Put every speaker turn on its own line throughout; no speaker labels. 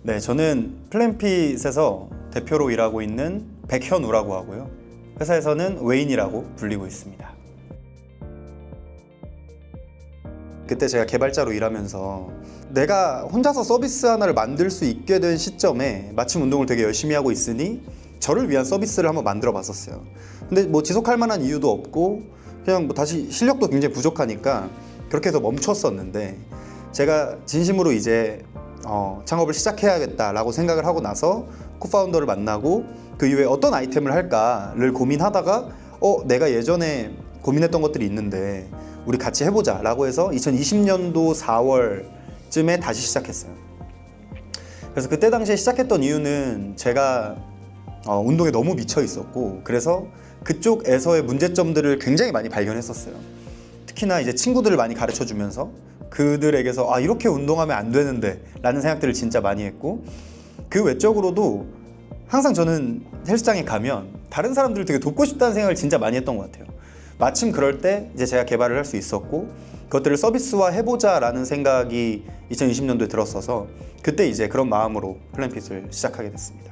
네, 저는 플랜핏에서 대표로 일하고 있는 백현우라고 하고요. 회사에서는 웨인이라고 불리고 있습니다. 그때 제가 개발자로 일하면서 내가 혼자서 서비스 하나를 만들 수 있게 된 시점에 마침 운동을 되게 열심히 하고 있으니 저를 위한 서비스를 한번 만들어 봤었어요. 근데 뭐 지속할 만한 이유도 없고 그냥 뭐 다시 실력도 굉장히 부족하니까 그렇게 해서 멈췄었는데, 제가 진심으로 이제 창업을 시작해야겠다라고 생각을 하고 나서 코파운더를 만나고 그 이후에 어떤 아이템을 할까를 고민하다가 내가 예전에 고민했던 것들이 있는데 우리 같이 해보자 라고 해서 2020년도 4월쯤에 다시 시작했어요. 그래서 그때 당시에 시작했던 이유는 제가 운동에 너무 미쳐 있었고, 그래서 그쪽에서의 문제점들을 굉장히 많이 발견했었어요. 특히나 이제 친구들을 많이 가르쳐 주면서 그들에게서 이렇게 운동하면 안 되는데 라는 생각들을 진짜 많이 했고, 그 외적으로도 항상 저는 헬스장에 가면 다른 사람들을 되게 돕고 싶다는 생각을 진짜 많이 했던 것 같아요. 마침 그럴 때 이제 제가 개발을 할 수 있었고 그것들을 서비스화 해보자 라는 생각이 2020년도에 들었어서 그때 이제 그런 마음으로 플랜핏을 시작하게 됐습니다.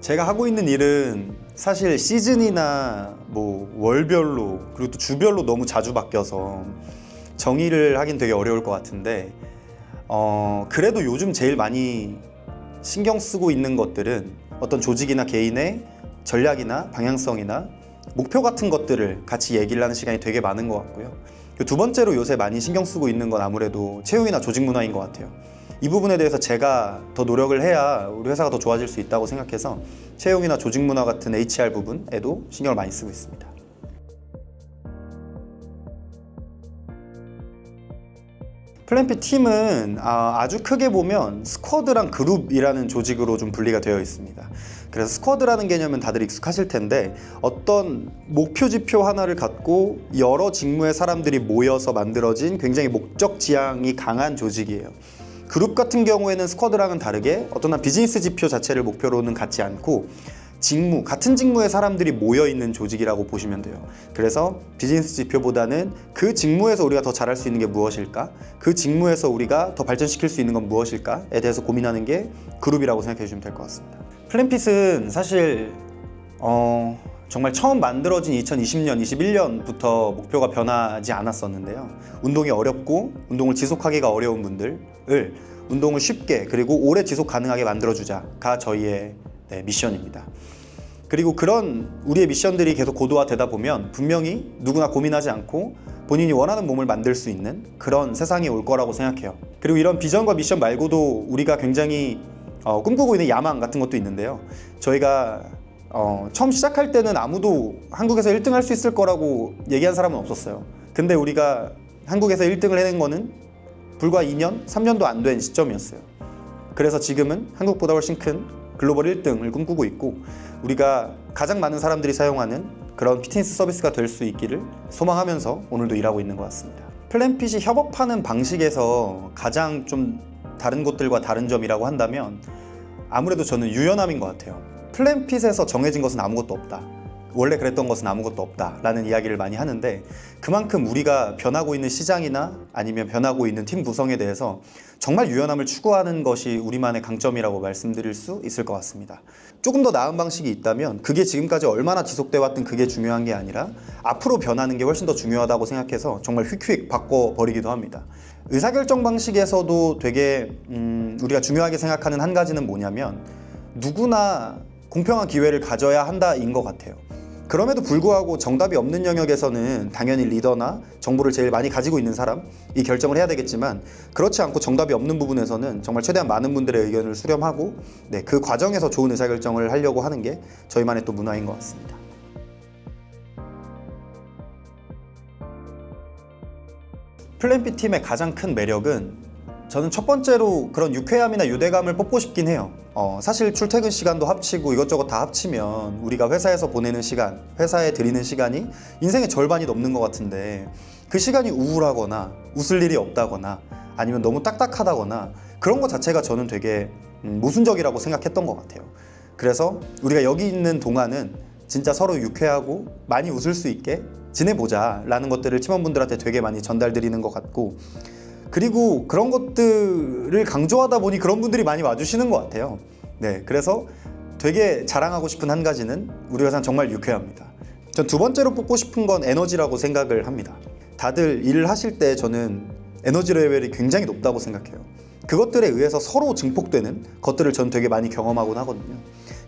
제가 하고 있는 일은 사실 시즌이나 뭐 월별로 그리고 또 주별로 너무 자주 바뀌어서 정의를 하긴 되게 어려울 것 같은데, 그래도 요즘 제일 많이 신경 쓰고 있는 것들은 어떤 조직이나 개인의 전략이나 방향성이나 목표 같은 것들을 같이 얘기를 하는 시간이 되게 많은 것 같고요. 두 번째로 요새 많이 신경 쓰고 있는 건 아무래도 채용이나 조직 문화인 것 같아요. 이 부분에 대해서 제가 더 노력을 해야 우리 회사가 더 좋아질 수 있다고 생각해서 채용이나 조직 문화 같은 HR 부분에도 신경을 많이 쓰고 있습니다. 플랜핏 팀은 아주 크게 보면 스쿼드랑 그룹이라는 조직으로 좀 분리가 되어 있습니다. 그래서 스쿼드라는 개념은 다들 익숙하실 텐데, 어떤 목표 지표 하나를 갖고 여러 직무의 사람들이 모여서 만들어진 굉장히 목적 지향이 강한 조직이에요. 그룹 같은 경우에는 스쿼드랑은 다르게 어떤 비즈니스 지표 자체를 목표로는 갖지 않고 같은 직무의 사람들이 모여있는 조직이라고 보시면 돼요. 그래서 비즈니스 지표보다는 그 직무에서 우리가 더 잘할 수 있는 게 무엇일까? 그 직무에서 우리가 더 발전시킬 수 있는 건 무엇일까?에 대해서 고민하는 게 그룹이라고 생각해 주시면 될 것 같습니다. 플랜핏은 사실 정말 처음 만들어진 2020년, 21년부터 목표가 변하지 않았었는데요. 운동이 어렵고 운동을 지속하기가 어려운 분들을 운동을 쉽게 그리고 오래 지속 가능하게 만들어주자가 저희의 미션입니다. 그리고 그런 우리의 미션들이 계속 고도화되다 보면 분명히 누구나 고민하지 않고 본인이 원하는 몸을 만들 수 있는 그런 세상이 올 거라고 생각해요. 그리고 이런 비전과 미션 말고도 우리가 굉장히 꿈꾸고 있는 야망 같은 것도 있는데요. 저희가 처음 시작할 때는 아무도 한국에서 1등 할 수 있을 거라고 얘기한 사람은 없었어요. 근데 우리가 한국에서 1등을 해낸 거는 불과 2년, 3년도 안 된 시점이었어요. 그래서 지금은 한국보다 훨씬 큰 글로벌 1등을 꿈꾸고 있고, 우리가 가장 많은 사람들이 사용하는 그런 피트니스 서비스가 될 수 있기를 소망하면서 오늘도 일하고 있는 것 같습니다. 플랜핏이 협업하는 방식에서 가장 좀 다른 곳들과 다른 점이라고 한다면 아무래도 저는 유연함인 것 같아요. 플랜핏에서 정해진 것은 아무것도 없다, 원래 그랬던 것은 아무것도 없다 라는 이야기를 많이 하는데, 그만큼 우리가 변하고 있는 시장이나 아니면 변하고 있는 팀 구성에 대해서 정말 유연함을 추구하는 것이 우리만의 강점이라고 말씀드릴 수 있을 것 같습니다. 조금 더 나은 방식이 있다면 그게 지금까지 얼마나 지속돼 왔든 그게 중요한 게 아니라 앞으로 변하는 게 훨씬 더 중요하다고 생각해서 정말 휙휙 바꿔버리기도 합니다. 의사결정 방식에서도 되게 우리가 중요하게 생각하는 한 가지는 뭐냐면, 누구나 공평한 기회를 가져야 한다인 것 같아요. 그럼에도 불구하고 정답이 없는 영역에서는 당연히 리더나 정보를 제일 많이 가지고 있는 사람이 결정을 해야 되겠지만, 그렇지 않고 정답이 없는 부분에서는 정말 최대한 많은 분들의 의견을 수렴하고 그 과정에서 좋은 의사결정을 하려고 하는 게 저희만의 또 문화인 것 같습니다. 플랜핏 팀의 가장 큰 매력은 저는 첫 번째로 그런 유쾌함이나 유대감을 뽑고 싶긴 해요. 사실 출퇴근 시간도 합치고 이것저것 다 합치면 우리가 회사에서 보내는 시간, 회사에 들이는 시간이 인생의 절반이 넘는 것 같은데, 그 시간이 우울하거나 웃을 일이 없다거나 아니면 너무 딱딱하다거나 그런 것 자체가 저는 되게 모순적이라고 생각했던 것 같아요. 그래서 우리가 여기 있는 동안은 진짜 서로 유쾌하고 많이 웃을 수 있게 지내보자 라는 것들을 팀원분들한테 되게 많이 전달드리는 것 같고, 그리고 그런 것들을 강조하다 보니 그런 분들이 많이 와주시는 것 같아요. 네, 그래서 되게 자랑하고 싶은 한 가지는 우리 회사는 정말 유쾌합니다. 전 두 번째로 뽑고 싶은 건 에너지라고 생각을 합니다. 다들 일을 하실 때 저는 에너지 레벨이 굉장히 높다고 생각해요. 그것들에 의해서 서로 증폭되는 것들을 전 되게 많이 경험하곤 하거든요.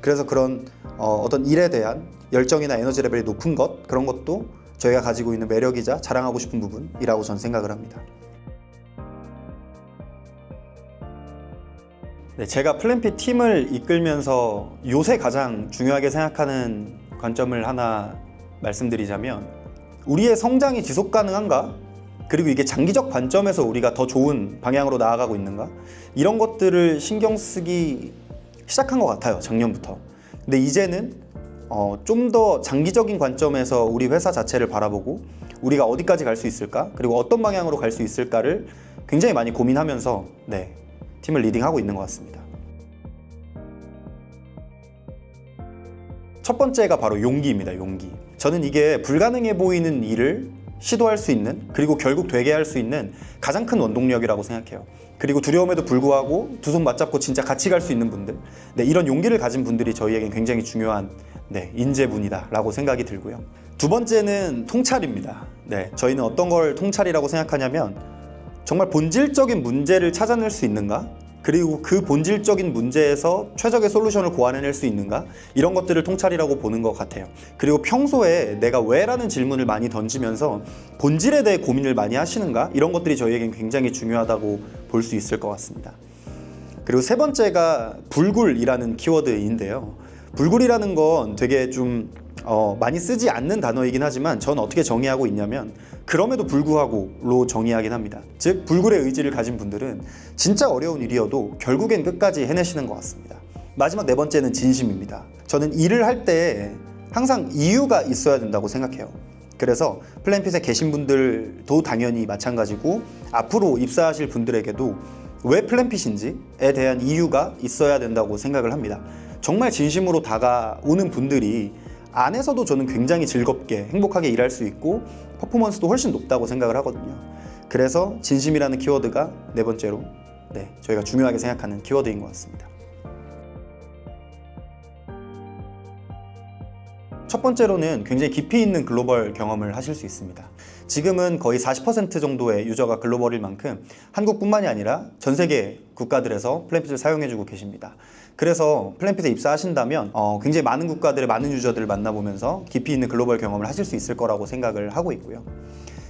그래서 그런 어떤 일에 대한 열정이나 에너지 레벨이 높은 것, 그런 것도 저희가 가지고 있는 매력이자 자랑하고 싶은 부분이라고 전 생각을 합니다. 네, 제가 플랜피 팀을 이끌면서 요새 가장 중요하게 생각하는 관점을 하나 말씀드리자면, 우리의 성장이 지속 가능한가? 그리고 이게 장기적 관점에서 우리가 더 좋은 방향으로 나아가고 있는가? 이런 것들을 신경 쓰기 시작한 것 같아요, 작년부터. 근데 이제는 좀 더 장기적인 관점에서 우리 회사 자체를 바라보고 우리가 어디까지 갈 수 있을까? 그리고 어떤 방향으로 갈 수 있을까를 굉장히 많이 고민하면서 팀을 리딩하고 있는 것 같습니다. 첫 번째가 바로 용기입니다. 용기. 저는 이게 불가능해 보이는 일을 시도할 수 있는, 그리고 결국 되게 할 수 있는 가장 큰 원동력이라고 생각해요. 그리고 두려움에도 불구하고 두 손 맞잡고 진짜 같이 갈 수 있는 분들, 이런 용기를 가진 분들이 저희에겐 굉장히 중요한 인재분이다 라고 생각이 들고요. 두 번째는 통찰입니다. 저희는 어떤 걸 통찰이라고 생각하냐면, 정말 본질적인 문제를 찾아낼 수 있는가? 그리고 그 본질적인 문제에서 최적의 솔루션을 고안해낼 수 있는가? 이런 것들을 통찰이라고 보는 것 같아요. 그리고 평소에 내가 왜? 라는 질문을 많이 던지면서 본질에 대해 고민을 많이 하시는가? 이런 것들이 저희에겐 굉장히 중요하다고 볼 수 있을 것 같습니다. 그리고 세 번째가 불굴이라는 키워드인데요. 불굴이라는 건 되게 좀 많이 쓰지 않는 단어이긴 하지만 전 어떻게 정의하고 있냐면, 그럼에도 불구하고로 정의하긴 합니다. 즉, 불굴의 의지를 가진 분들은 진짜 어려운 일이어도 결국엔 끝까지 해내시는 것 같습니다. 마지막 네 번째는 진심입니다. 저는 일을 할 때 항상 이유가 있어야 된다고 생각해요. 그래서 플랜핏에 계신 분들도 당연히 마찬가지고, 앞으로 입사하실 분들에게도 왜 플랜핏인지에 대한 이유가 있어야 된다고 생각을 합니다. 정말 진심으로 다가오는 분들이 안에서도 저는 굉장히 즐겁게 행복하게 일할 수 있고 퍼포먼스도 훨씬 높다고 생각을 하거든요. 그래서 진심이라는 키워드가 네 번째로 저희가 중요하게 생각하는 키워드인 것 같습니다. 첫 번째로는 굉장히 깊이 있는 글로벌 경험을 하실 수 있습니다. 지금은 거의 40% 정도의 유저가 글로벌일 만큼 한국뿐만이 아니라 전 세계 국가들에서 플랜핏을 사용해주고 계십니다. 그래서 플랜핏에 입사하신다면 굉장히 많은 국가들의 많은 유저들을 만나보면서 깊이 있는 글로벌 경험을 하실 수 있을 거라고 생각을 하고 있고요.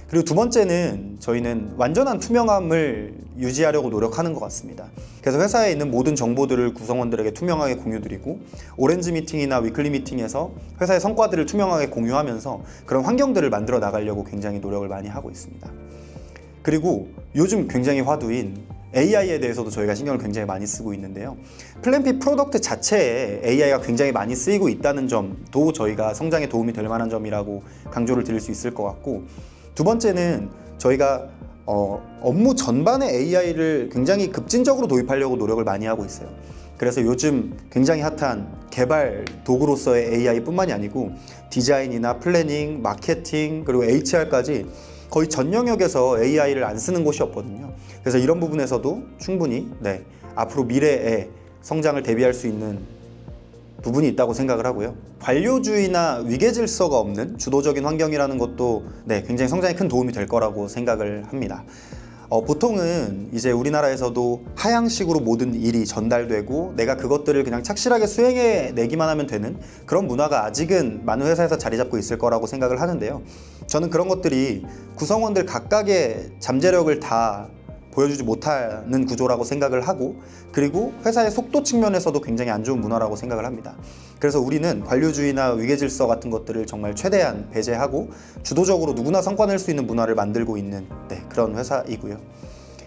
그리고 두 번째는 저희는 완전한 투명함을 유지하려고 노력하는 것 같습니다. 그래서 회사에 있는 모든 정보들을 구성원들에게 투명하게 공유드리고, 오렌지 미팅이나 위클리 미팅에서 회사의 성과들을 투명하게 공유하면서 그런 환경들을 만들어 나가려고 굉장히 노력을 많이 하고 있습니다. 그리고 요즘 굉장히 화두인 AI에 대해서도 저희가 신경을 굉장히 많이 쓰고 있는데요. 플랜핏 프로덕트 자체에 AI가 굉장히 많이 쓰이고 있다는 점도 저희가 성장에 도움이 될 만한 점이라고 강조를 드릴 수 있을 것 같고, 두 번째는 저희가 업무 전반에 AI를 굉장히 급진적으로 도입하려고 노력을 많이 하고 있어요. 그래서 요즘 굉장히 핫한 개발 도구로서의 AI뿐만이 아니고 디자인이나 플래닝, 마케팅, 그리고 HR까지 거의 전 영역에서 AI를 안 쓰는 곳이 없거든요. 그래서 이런 부분에서도 충분히 앞으로 미래의 성장을 대비할 수 있는 부분이 있다고 생각을 하고요. 관료주의나 위계질서가 없는 주도적인 환경이라는 것도 굉장히 성장에 큰 도움이 될 거라고 생각을 합니다. 보통은 이제 우리나라에서도 하향식으로 모든 일이 전달되고 내가 그것들을 그냥 착실하게 수행해내기만 하면 되는 그런 문화가 아직은 많은 회사에서 자리 잡고 있을 거라고 생각을 하는데요. 저는 그런 것들이 구성원들 각각의 잠재력을 다 보여주지 못하는 구조라고 생각을 하고, 그리고 회사의 속도 측면에서도 굉장히 안 좋은 문화라고 생각을 합니다. 그래서 우리는 관료주의나 위계질서 같은 것들을 정말 최대한 배제하고 주도적으로 누구나 성과 낼 수 있는 문화를 만들고 있는 그런 회사이고요.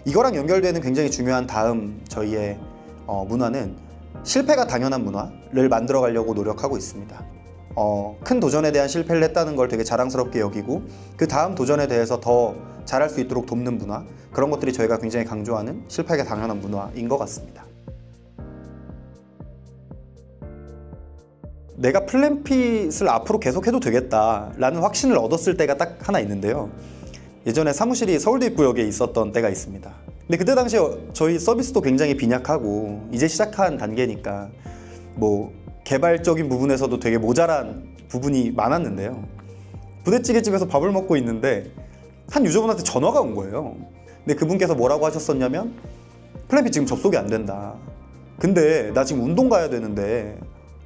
이거랑 연결되는 굉장히 중요한 다음 저희의 문화는 실패가 당연한 문화를 만들어 가려고 노력하고 있습니다. 큰 도전에 대한 실패를 했다는 걸 되게 자랑스럽게 여기고, 그 다음 도전에 대해서 더 잘할 수 있도록 돕는 문화, 그런 것들이 저희가 굉장히 강조하는 실패가 당연한 문화인 것 같습니다. 내가 플랜핏을 앞으로 계속해도 되겠다라는 확신을 얻었을 때가 딱 하나 있는데요. 예전에 사무실이 서울대 입구역에 있었던 때가 있습니다. 근데 그때 당시에 저희 서비스도 굉장히 빈약하고 이제 시작한 단계니까 뭐 개발적인 부분에서도 되게 모자란 부분이 많았는데요. 부대찌개집에서 밥을 먹고 있는데 한 유저분한테 전화가 온 거예요. 근데 그분께서 뭐라고 하셨었냐면 플랜 B 지금 접속이 안 된다. 근데 나 지금 운동 가야 되는데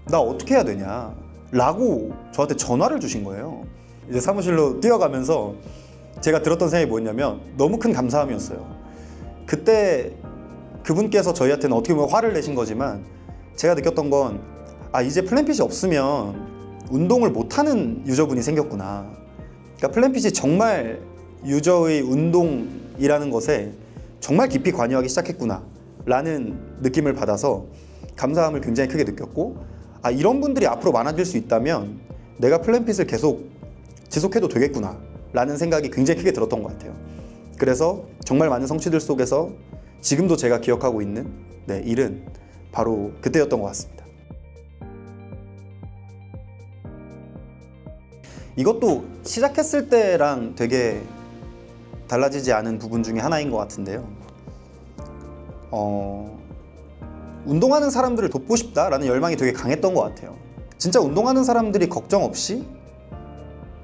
나 어떻게 해야 되냐? 라고 저한테 전화를 주신 거예요. 이제 사무실로 뛰어가면서 제가 들었던 생각이 뭐였냐면 너무 큰 감사함이었어요. 그때 그분께서 저희한테는 어떻게 보면 화를 내신 거지만 제가 느꼈던 건 이제 플랜핏이 없으면 운동을 못하는 유저분이 생겼구나. 그러니까 플랜핏이 정말 유저의 운동이라는 것에 정말 깊이 관여하기 시작했구나 라는 느낌을 받아서 감사함을 굉장히 크게 느꼈고 이런 분들이 앞으로 많아질 수 있다면 내가 플랜핏을 계속 지속해도 되겠구나 라는 생각이 굉장히 크게 들었던 것 같아요. 그래서 정말 많은 성취들 속에서 지금도 제가 기억하고 있는 일은 바로 그때였던 것 같습니다. 이것도 시작했을 때랑 되게 달라지지 않은 부분 중에 하나인 것 같은데요. 운동하는 사람들을 돕고 싶다라는 열망이 되게 강했던 것 같아요. 진짜 운동하는 사람들이 걱정 없이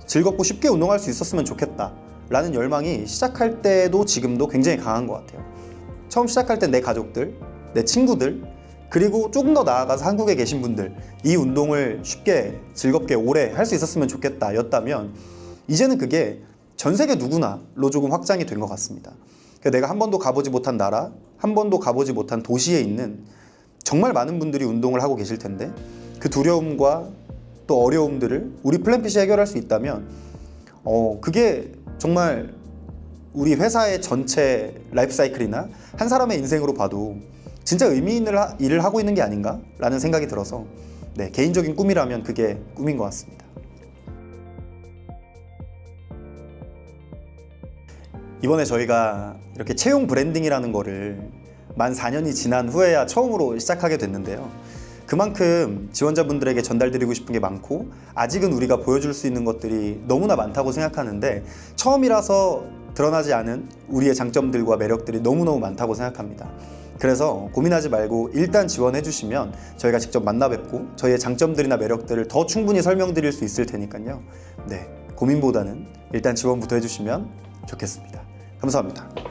즐겁고 쉽게 운동할 수 있었으면 좋겠다 라는 열망이 시작할 때도 지금도 굉장히 강한 것 같아요. 처음 시작할 때 내 가족들, 내 친구들, 그리고 조금 더 나아가서 한국에 계신 분들, 이 운동을 쉽게 즐겁게 오래 할 수 있었으면 좋겠다 였다면 이제는 그게 전 세계 누구나로 조금 확장이 된 것 같습니다. 그러니까 내가 한 번도 가보지 못한 나라, 한 번도 가보지 못한 도시에 있는 정말 많은 분들이 운동을 하고 계실 텐데 그 두려움과 또 어려움들을 우리 플랜핏이 해결할 수 있다면 그게 정말 우리 회사의 전체 라이프 사이클이나 한 사람의 인생으로 봐도 진짜 의미 있는 일을 하고 있는 게 아닌가 라는 생각이 들어서 개인적인 꿈이라면 그게 꿈인 것 같습니다. 이번에 저희가 이렇게 채용 브랜딩이라는 거를 만 4년이 지난 후에야 처음으로 시작하게 됐는데요. 그만큼 지원자분들에게 전달드리고 싶은 게 많고 아직은 우리가 보여줄 수 있는 것들이 너무나 많다고 생각하는데 처음이라서 드러나지 않은 우리의 장점들과 매력들이 너무너무 많다고 생각합니다. 그래서 고민하지 말고 일단 지원해 주시면 저희가 직접 만나 뵙고 저희의 장점들이나 매력들을 더 충분히 설명드릴 수 있을 테니까요. 고민보다는 일단 지원부터 해주시면 좋겠습니다. 감사합니다.